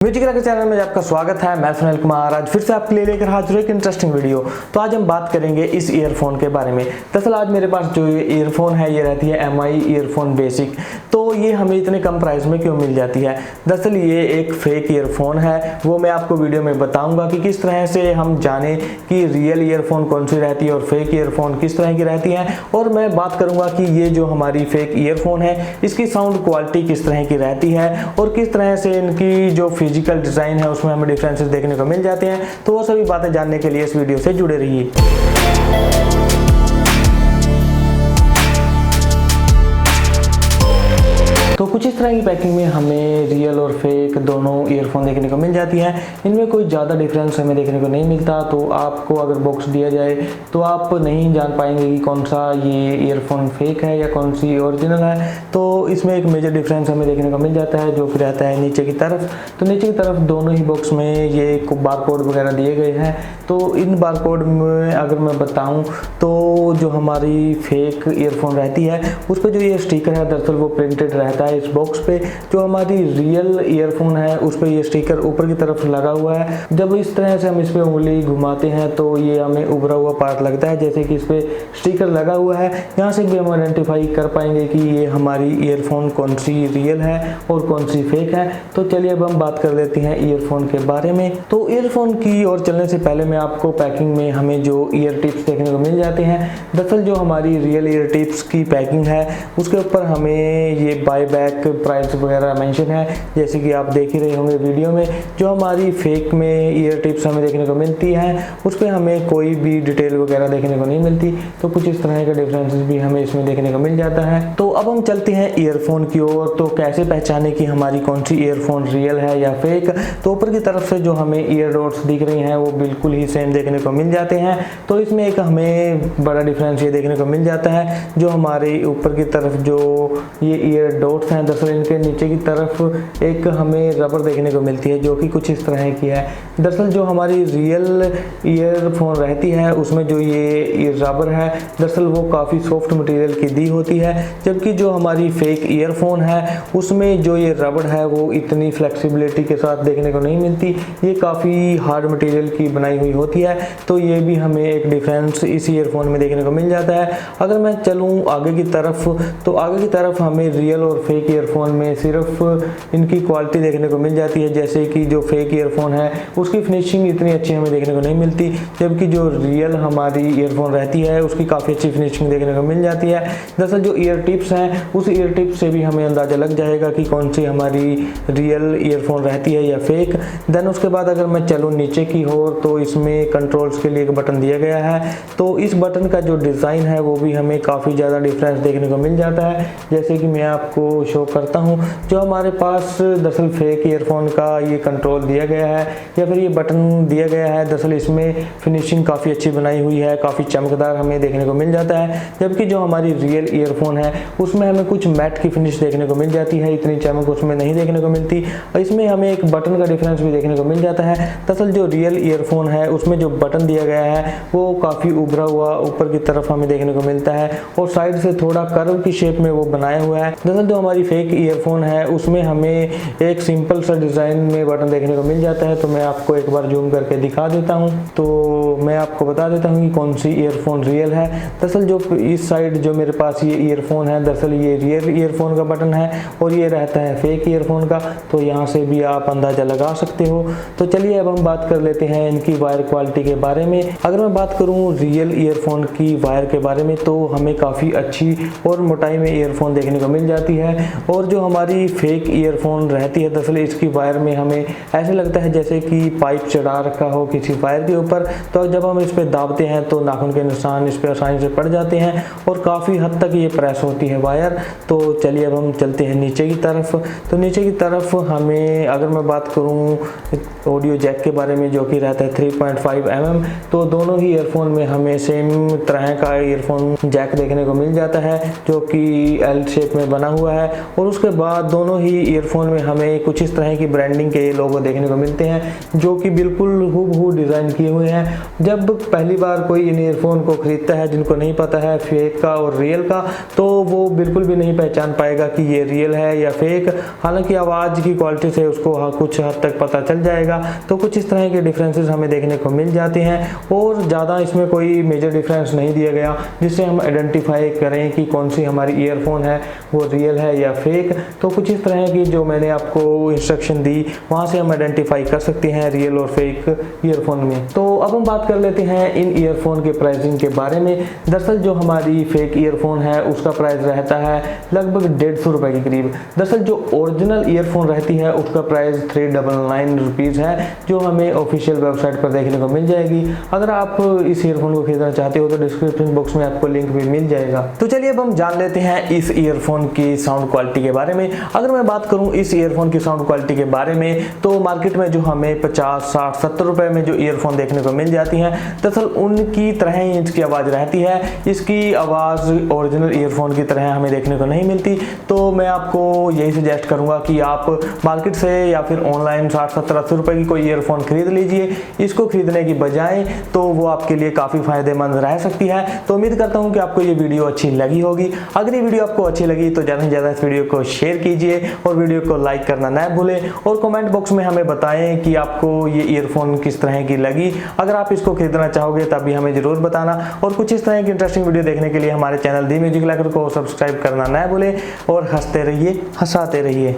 Music rocker channel में आपका स्वागत है। मैं सुनील कुमार आज फिर से आपके लिए लेकर हाजिर एक इंटरेस्टिंग वीडियो। तो आज हम बात करेंगे इस ईयरफोन के बारे में। दरअसल आज मेरे पास जो ये ईयरफोन है ये रहती है MI ईयरफोन बेसिक। तो ये हमें इतने कम प्राइस में क्यों मिल जाती है? दरअसल ये एक फेक ईयरफोन है, वो मैं आपको वीडियो में बताऊंगा कि किस तरह से हम जाने कि रियल ईयरफोन कौन सी रहती है और फेक ईयरफोन किस तरह की रहती है। और मैं बात करूंगा कि ये जो हमारी फेक ईयरफोन है इसकी साउंड क्वालिटी किस तरह की रहती है और किस तरह से इनकी जो फिजिकल डिजाइन है उसमें हमें डिफरेंसेस देखने को मिल जाते हैं। तो वो सभी बातें जानने के लिए इस वीडियो से जुड़े रहिए। तो कुछ इस तरह की पैकिंग में हमें रियल और फेक दोनों ईयरफोन देखने को मिल जाती है। इनमें कोई ज़्यादा डिफरेंस हमें देखने को नहीं मिलता। तो आपको अगर बॉक्स दिया जाए तो आप नहीं जान पाएंगे कि कौन सा ये ईयरफोन फेक है या कौन सी ओरिजिनल है। तो इसमें एक मेजर डिफरेंस हमें देखने को मिल जाता है जो कि रहता है नीचे की तरफ। तो नीचे की तरफ दोनों ही बॉक्स में ये बारकोड वगैरह दिए गए हैं। तो इन बारकोड में अगर मैं बताऊँ तो जो हमारी फेक ईयरफोन रहती है उस पर जो ये स्टिकर है दरअसल वो प्रिंटेड रहता है इस बॉक्स पे। जो हमारी रियल ईयरफोन है उस पे ये स्टिकर ऊपर की तरफ लगा हुआ है। जब इस तरह से हम इस पे उंगली घुमाते हैं तो ये हमें उभरा हुआ पार्ट लगता है, जैसे कि इस पे स्टिकर लगा हुआ है। यहाँ से भी हम आइडेंटिफाई कर पाएंगे कि ये हमारी ईयरफोन कौन सी रियल है और कौन सी फेक है। तो चलिए अब हम बात कर लेते हैं ईयरफोन के बारे में। तो ईयरफोन की ओर चलने से पहले मैं आपको पैकिंग में हमें जो ईयर टिप्स देखने को मिल जाते हैं, दरअसल जो हमारी रियल ईयर टिप्स की पैकिंग है उसके ऊपर हमें ये बाय बैक प्राइस वगैरह मेंशन है, जैसे कि आप देख ही रहे होंगे वीडियो में। जो हमारी फेक में ईयर टिप्स हमें देखने को मिलती है उस पर हमें कोई भी डिटेल वगैरह देखने को नहीं मिलती। तो कुछ इस तरह का डिफरेंसेस भी हमें इसमें देखने को मिल जाता है। तो अब हम चलते हैं ईयरफोन की ओर। तो कैसे पहचाने कि हमारी कौन सी ईयरफोन रियल है या फेक? तो ऊपर की तरफ से जो हमें ईयर डॉट्स दिख रही हैं वो बिल्कुल ही सेम देखने को मिल जाते हैं। तो इसमें एक हमें बड़ा डिफरेंस ये देखने को मिल जाता है, जो हमारे ऊपर की तरफ जो ये ईयर डॉट्स हैं दरअसल इनके नीचे की तरफ एक हमें रबर देखने को मिलती है जो कि कुछ इस तरह की है। दरअसल जो हमारी रियल ईयरफोन रहती है उसमें जो ये रबर है दरअसल वो काफ़ी सॉफ्ट मटेरियल की दी होती है, जबकि जो हमारी फेक ईयरफोन है उसमें जो ये रबर है वो इतनी फ्लेक्सिबिलिटी के साथ देखने को नहीं मिलती, ये काफ़ी हार्ड मटेरियल की बनाई हुई होती है। तो ये भी हमें एक डिफरेंस इस ईयरफोन में देखने को मिल जाता है। अगर मैं चलूँ आगे की तरफ तो आगे की तरफ हमें रियल और फेक ईयरफोन में सिर्फ इनकी क्वालिटी देखने को मिल जाती है, जैसे कि जो फेक ईयरफोन है उसकी फिनिशिंग इतनी अच्छी हमें देखने को नहीं मिलती, जबकि जो रियल हमारी ईयरफोन रहती है उसकी काफ़ी अच्छी फिनिशिंग देखने को मिल जाती है। दरअसल जो ईयर टिप्स हैं उस ईयर टिप्स से भी हमें अंदाज़ा लग जाएगा कि कौन सी हमारी रियल ईयरफोन रहती है या फेक। देन उसके बाद अगर मैं चलूँ नीचे की ओर तो इसमें कंट्रोल्स के लिए एक बटन दिया गया है। तो इस बटन का जो डिज़ाइन है वो भी हमें काफ़ी ज़्यादा डिफरेंस देखने को मिल जाता है, जैसे कि मैं आपको शो करता हूँ। जो हमारे पास दरअसल फेक ईयरफोन का ये कंट्रोल दिया गया है या फिर ये बटन दिया गया है, दरअसल इसमें फिनिशिंग काफ़ी अच्छी बनाई हुई है, काफ़ी चमकदार हमें देखने को मिल जाता है। जबकि जो हमारी रियल ईयरफोन है उसमें हमें कुछ मैट की फिनिश देखने को मिल जाती है, इतनी चमक उसमें नहीं देखने को मिलती। और इसमें हमें एक बटन का डिफरेंस भी देखने को मिल जाता है। दरअसल जो रियल ईयरफोन है उसमें जो बटन दिया गया है वो काफ़ी उभरा हुआ ऊपर की तरफ हमें देखने को मिलता है और साइड से थोड़ा कर्व की शेप में वो बनाया हुआ है। दरअसल जो हमारी फेक ईयरफोन है उसमें हमें एक सिंपल सा डिज़ाइन में बटन देखने को मिल जाता है। तो मैं आपको एक बार जूम करके दिखा देता हूँ। तो मैं आपको बता देता हूँ कि कौन सी ईयरफोन रियल है। दरअसल जो इस साइड जो मेरे पास ये ईयरफोन है दरअसल ये रियल ईयरफोन का बटन है और ये रहता है फेक ईयरफोन का। तो यहाँ से भी आप अंदाज़ा लगा सकते हो। तो चलिए अब हम बात कर लेते हैं इनकी वायर क्वालिटी के बारे में। अगर मैं बात करूँ रियल ईयरफोन की वायर के बारे में तो हमें काफ़ी अच्छी और मोटाई में ईयरफोन देखने को मिल जाती है। और जो हमारी फेक ईयरफोन रहती है दरअसल इसकी वायर में हमें ऐसे लगता है जैसे कि पाइप चढ़ा रखा हो किसी वायर के ऊपर। तो जब हम इस पर दाबते हैं तो नाखून के निशान इस पर आसानी से पड़ जाते हैं और काफ़ी हद तक ये प्रेस होती है वायर। तो चलिए अब हम चलते हैं नीचे की तरफ। तो नीचे की तरफ हमें अगर मैं बात करूँ ऑडियो जैक के बारे में जो कि रहता है 3.5 mm, तो दोनों ही ईयरफोन में हमें सेम तरह का ईयरफोन जैक देखने को मिल जाता है जो कि एल शेप में बना हुआ है। और उसके बाद दोनों ही ईयरफोन में हमें कुछ इस तरह की ब्रांडिंग के लोगो देखने को मिलते हैं जो कि बिल्कुल हूबहू डिज़ाइन किए हुए हैं। जब पहली बार कोई इन ईयरफोन को खरीदता है, जिनको नहीं पता है फेक का और रियल का, तो वो बिल्कुल भी नहीं पहचान पाएगा कि ये रियल है या फेक। हालांकि आवाज़ की क्वालिटी से उसको कुछ हद तक पता चल जाएगा। तो कुछ इस तरह के डिफरेंसेस हमें देखने को मिल जाते हैं और ज़्यादा इसमें कोई मेजर डिफरेंस नहीं दिया गया जिससे हम आइडेंटिफाई करें कि कौन सी हमारी ईयरफोन है वो रियल है या फेक। तो कुछ इस तरह की जो मैंने आपको इंस्ट्रक्शन दी वहाँ से हम आइडेंटिफाई कर सकते हैं रियल और फेक ईयरफोन में। तो अब हम बात कर लेते हैं इन ईयरफोन के प्राइसिंग के बारे में। दरअसल जो हमारी फेक ईयरफोन है उसका प्राइस रहता है लगभग 150 रुपए के करीब। दरअसल जो ओरिजिनल ईयरफोन रहती है उसका प्राइस 399 रुपीज़ है, जो हमें ऑफिशियल वेबसाइट पर देखने को मिल जाएगी। अगर आप इस ईयरफोन को खरीदना चाहते हो तो डिस्क्रिप्शन बॉक्स में आपको लिंक भी मिल जाएगा। तो चलिए अब हम जान लेते हैं इस ईयरफोन की साउंड क्वालिटी के बारे में। अगर मैं बात करूं इस ईयरफोन की साउंड क्वालिटी के बारे में तो मार्केट में जो हमें 50, 60, 70 रुपए में जो ईयरफोन देखने को मिल जाती हैं दरअसल उनकी तरह ही इसकी आवाज़ रहती है। इसकी आवाज़ ओरिजिनल ईयरफोन की तरह हमें देखने को नहीं मिलती। तो मैं आपको यही सजेस्ट करूंगा कि आप मार्केट से या फिर ऑनलाइन 60, 70, 80 रुपए की कोई ईयरफोन खरीद लीजिए। इसको खरीदने की बजाय तो वो आपके लिए काफ़ी फायदेमंद रह सकती है। तो उम्मीद करता हूँ कि आपको ये वीडियो अच्छी लगी होगी। अगर ये वीडियो आपको अच्छी लगी तो ज़्यादा से ज़्यादा इस वीडियो को शेयर कीजिए और वीडियो को लाइक करना ना भूलें और कमेंट बॉक्स में हमें बताएं कि आपको ये ईयरफोन किस तरह की लगी। अगर आप इसको खरीदना चाहोगे तब भी हमें ज़रूर बताना। और कुछ इस तरह की इंटरेस्टिंग वीडियो देखने के लिए हमारे चैनल दी म्यूजिक लैकर को सब्सक्राइब करना ना भूलें और हंसते रहिए, हंसाते रहिए।